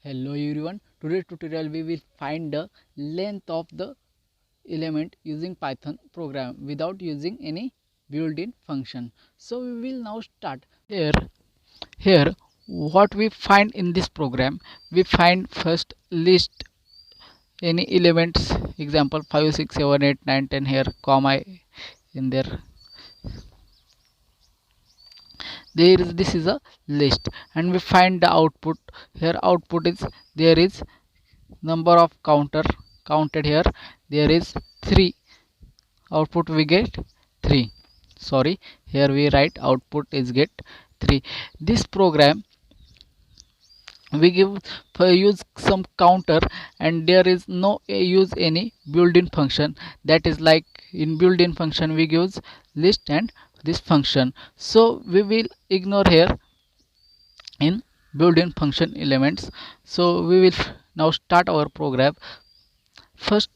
Hello everyone, today's tutorial we will find the length of the element using Python program without using any built-in function. So we will now start. Here what we find in this program, we find first list any elements, example 5 6 7 8 9 10, here comma in there. This is a list, and we find the output. Here output is, there is number of counted here, there is 3, output we get 3. Sorry, here we write output is get 3. This program we give use some counter, and there is no use any built-in function, that is like in built-in function we use list and this function. So we will ignore here in built-in function elements. So we will now start our program. First,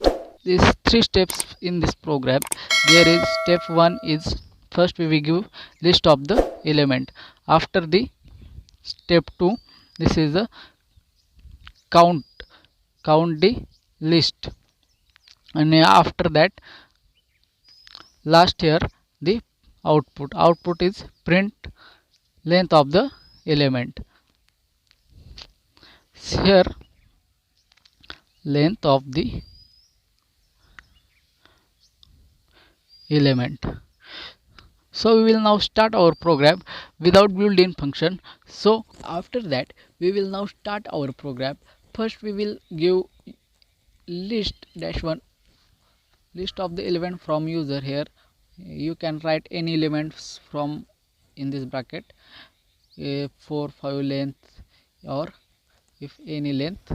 these 3 steps in this program. There is step 1 is, first we will give list of the element. After the step 2, this is the count the list, and after that last here the output is print length of the element. Here length of the element. So we will now start our program without built-in function. So after that we will now start our program. First we will give list dash 1, list of the element from user. Here you can write any elements from in this bracket, 4 5 length, or if any length.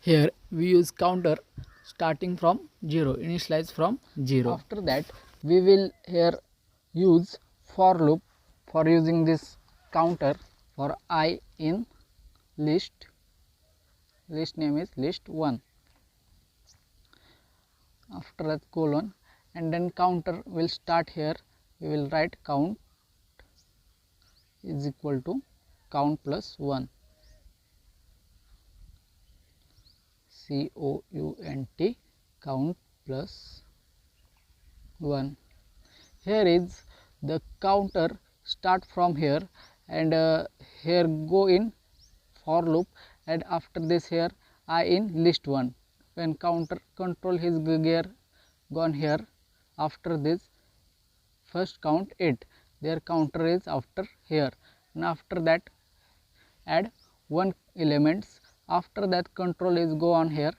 Here we use counter starting from 0, initialize from 0. After that we will here use for loop for using this counter for I in list name is list1. After that colon, and then counter will start. Here we will write count is equal to count plus 1, count, count plus 1. Here is the counter start from here, and here go in for loop, and after this here I in list1. When counter control his gear gone here, after this first count 8, their counter is after here, and after that add 1 elements. After that control is go on here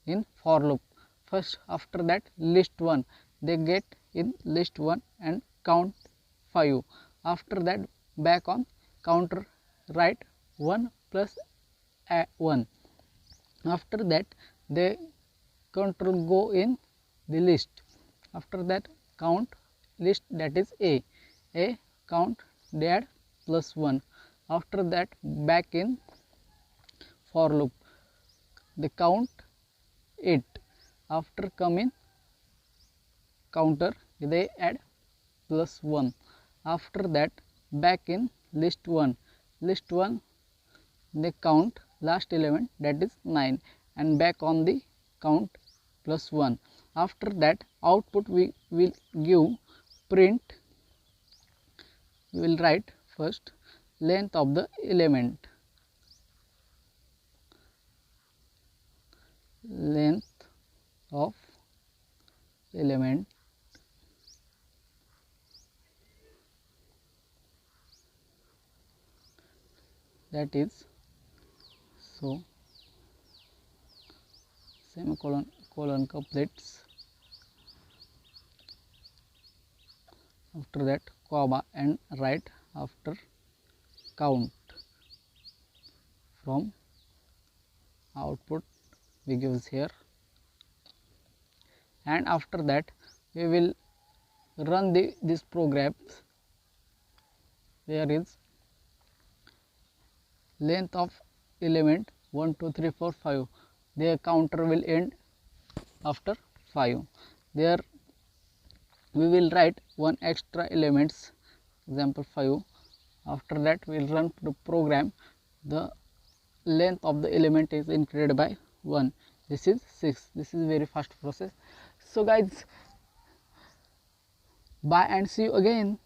in for loop. First after that list1 they get in list1 and count 5. After that back on counter write 1 plus 1. After that they control go in the list. After that count list, that is a count they add plus 1. After that back in for loop they count 8. After come in counter they add plus 1. After that back in list1 they count last element, that is 9, and back on the count plus 1. After that output we will give print, we will write first length of the element, length of element, that is, so semicolon colon couplets, after that comma, and write after count from output we gives here, and after that we will run this program. There is length of element 1 2 3 4 5, their counter will end after 5. There we will write 1 extra elements, example 5. After that we will run the program. The length of the element is increased by 1. This is 6. This is very fast process. So guys, bye and see you again.